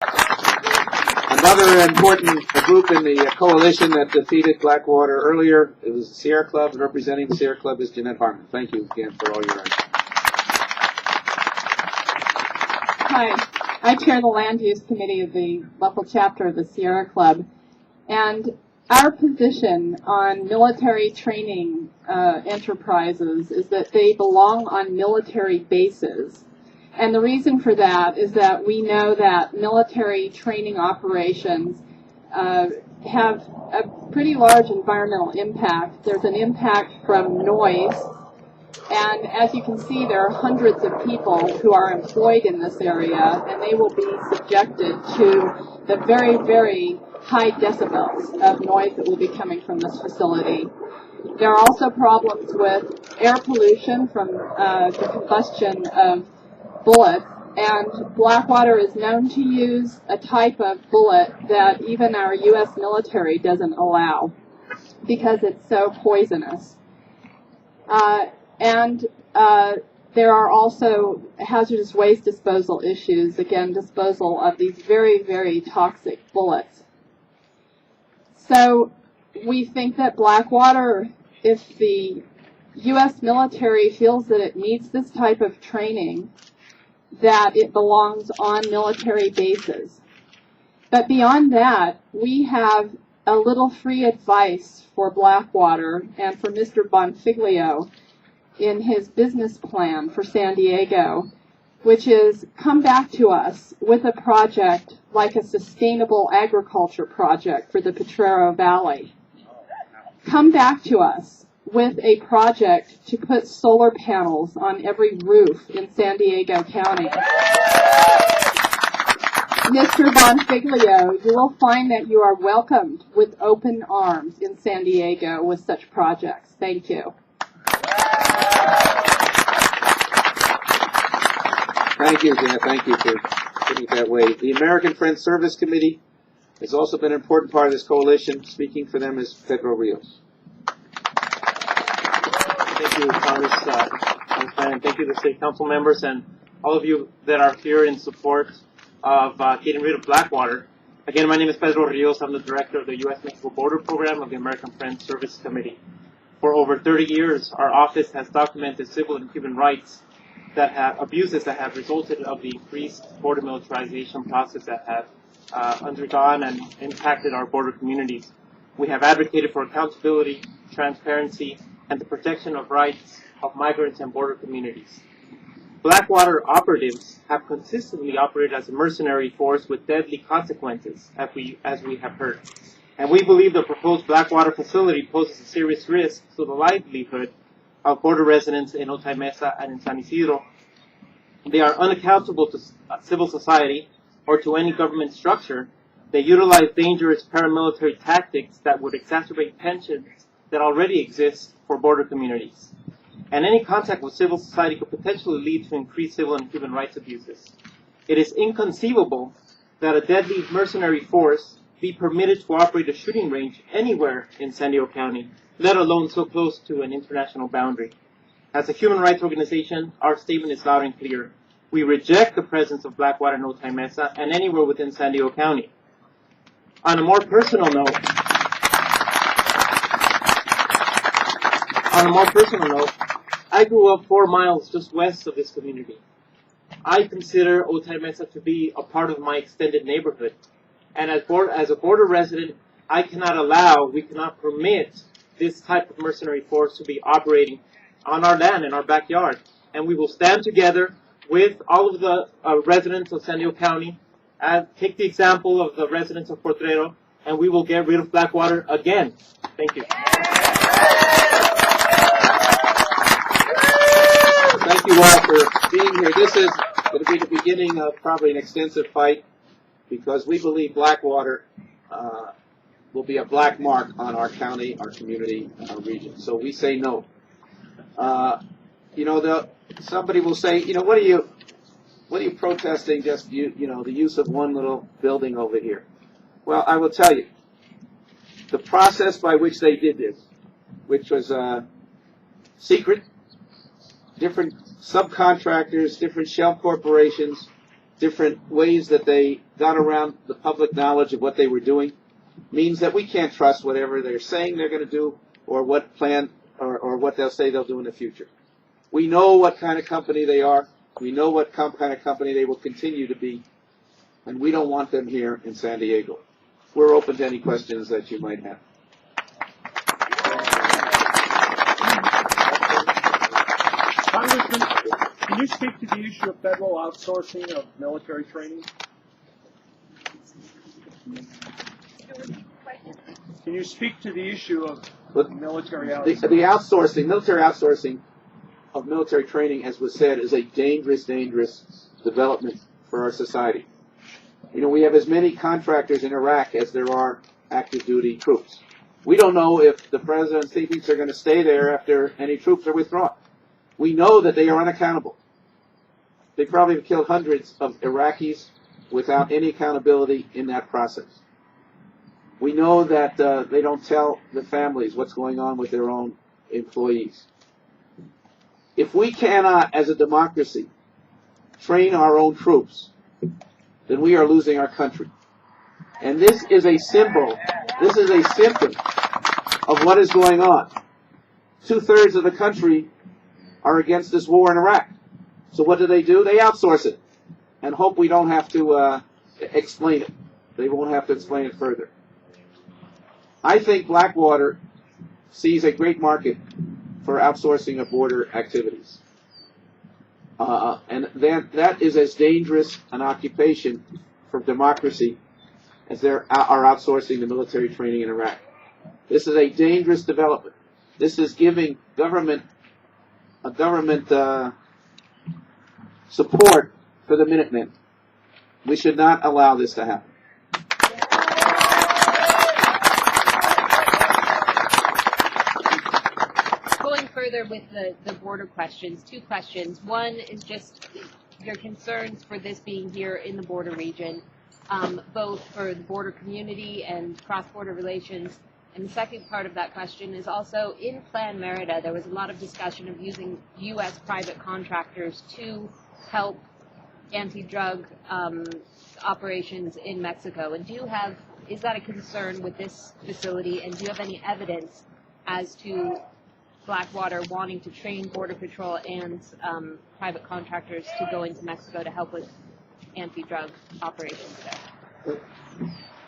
Another important group in the coalition that defeated Blackwater earlier, it was the Sierra Club, and representing the Sierra Club is Jeanette Harmon. Thank you again for all your efforts. Hi, I chair the Land Use Committee of the local chapter of the Sierra Club, and our position on military training enterprises is that they belong on military bases. And the reason for that is that we know that military training operations have a pretty large environmental impact. There's an impact from noise, and as you can see, there are hundreds of people who are employed in this area, and they will be subjected to the very, very high decibels of noise that will be coming from this facility. There are also problems with air pollution from the combustion of bullets, and Blackwater is known to use a type of bullet that even our U.S. military doesn't allow because it's so poisonous. There are also hazardous waste disposal issues, again, disposal of these very, very toxic bullets. So we think that Blackwater, if the U.S. military feels that it needs this type of training, that it belongs on military bases. But beyond that, we have a little free advice for Blackwater and for Mr. Bonfiglio in his business plan for San Diego, which is come back to us with a project like a sustainable agriculture project for the Potrero Valley. Come back to us with a project to put solar panels on every roof in San Diego County. Mr. Bonfiglio, you will find that you are welcomed with open arms in San Diego with such projects. Thank you. Thank you, Janet. Thank you for putting it that way. The American Friends Service Committee has also been an important part of this coalition. Speaking for them is Pedro Rios. Thank you, Congressman, and thank you to the State Council members and all of you that are here in support of getting rid of Blackwater. Again, my name is Pedro Rios. I'm the director of the U.S.-Mexico Border Program of the American Friends Service Committee. For over 30 years, our office has documented civil and human rights that have abuses that have resulted of the increased border militarization process that have undergone and impacted our border communities. We have advocated for accountability, transparency, and the protection of rights of migrants and border communities. Blackwater operatives have consistently operated as a mercenary force with deadly consequences, as we have heard. And we believe the proposed Blackwater facility poses a serious risk to the livelihood of border residents in Otay, Mesa, and in San Isidro. They are unaccountable to civil society or to any government structure. They utilize dangerous paramilitary tactics that would exacerbate tensions that already exist for border communities. And any contact with civil society could potentially lead to increased civil and human rights abuses. It is inconceivable that a deadly mercenary force be permitted to operate a shooting range anywhere in San Diego County, let alone so close to an international boundary. As a human rights organization, our statement is loud and clear. We reject the presence of Blackwater in Otay, Mesa and anywhere within San Diego County. On a more personal note, I grew up 4 miles just west of this community. I consider Otay Mesa to be a part of my extended neighborhood. And as a border resident, we cannot permit this type of mercenary force to be operating on our land, in our backyard. And we will stand together with all of the residents of San Diego County, and take the example of the residents of Potrero, and we will get rid of Blackwater again. Thank you. Thank you all for being here. This is going to be the beginning of probably an extensive fight, because we believe Blackwater will be a black mark on our county, our community, our region. So we say no. Somebody will say, what are you protesting? Just the use of one little building over here. Well, I will tell you, the process by which they did this, which was secret, different subcontractors, different shell corporations, different ways that they got around the public knowledge of what they were doing, means that we can't trust whatever they're saying they're going to do or what plan or what they'll say they'll do in the future. We know what kind of company they are. We know what kind of company they will continue to be, and we don't want them here in San Diego. We're open to any questions that you might have. Congressman, can you speak to the issue of federal outsourcing of military training? Can you speak to the issue of military outsourcing? The military outsourcing of military training, as was said, is a dangerous development for our society. You know, we have as many contractors in Iraq as there are active duty troops. We don't know if the president thinks they're going to stay there after any troops are withdrawn. We know that they are unaccountable. They probably have killed hundreds of Iraqis without any accountability in that process. We know that they don't tell the families what's going on with their own employees. If we cannot, as a democracy, train our own troops, then we are losing our country. And this is a symbol, this is a symptom of what is going on. 2/3 of the country are against this war in Iraq. So what do? They outsource it and hope we don't have to explain it. They won't have to explain it further. I think Blackwater sees a great market for outsourcing of border activities. And that is as dangerous an occupation for democracy as they are outsourcing the military training in Iraq. This is a dangerous development. This is giving government support for the Minutemen. We should not allow this to happen. Going further with the border questions, two questions. One is just your concerns for this being here in the border region, both for the border community and cross-border relations. And the second part of that question is also in Plan Merida, there was a lot of discussion of using U.S. private contractors to help anti-drug operations in Mexico. And is that a concern with this facility? And do you have any evidence as to Blackwater wanting to train Border Patrol and private contractors to go into Mexico to help with anti-drug operations there?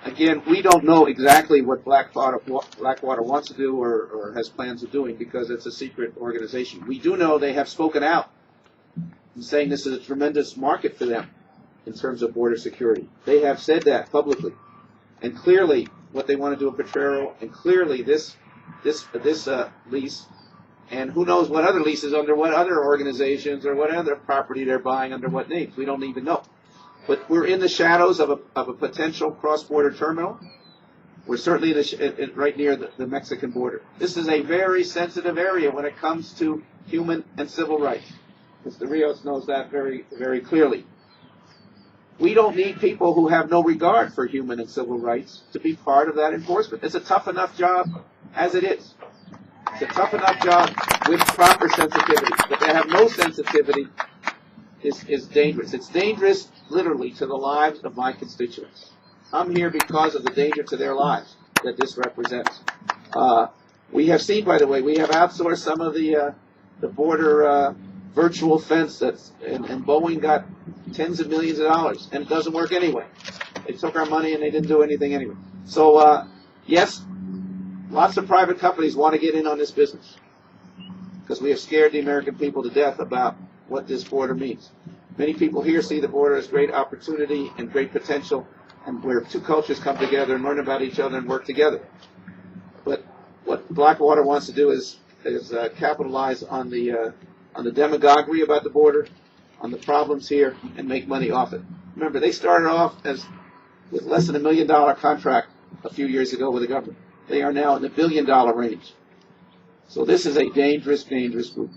Again, we don't know exactly what Blackwater wants to do or has plans of doing because it's a secret organization. We do know they have spoken out and saying this is a tremendous market for them in terms of border security. They have said that publicly. And clearly what they want to do at Potrero, and clearly this lease, and who knows what other leases under what other organizations or what other property they're buying under what names. We don't even know. But we're in the shadows of a potential cross-border terminal. We're certainly right near the Mexican border. This is a very sensitive area when it comes to human and civil rights. Mr. Rios knows that very, very clearly. We don't need people who have no regard for human and civil rights to be part of that enforcement. It's a tough enough job as it is. It's a tough enough job with proper sensitivity. But to have no sensitivity is dangerous. It's dangerous, literally, to the lives of my constituents. I'm here because of the danger to their lives that this represents. We have seen, by the way, we have outsourced some of the border virtual fence and Boeing got tens of millions of dollars, and it doesn't work anyway. They took our money and they didn't do anything anyway. So, yes, lots of private companies want to get in on this business because we have scared the American people to death about what this border means. Many people here see the border as great opportunity and great potential, and where two cultures come together and learn about each other and work together. But what Blackwater wants to do is capitalize on the demagoguery about the border, on the problems here, and make money off it. Remember, they started off with less than $1 million contract a few years ago with the government. They are now in the $1 billion range. So this is a dangerous, dangerous group.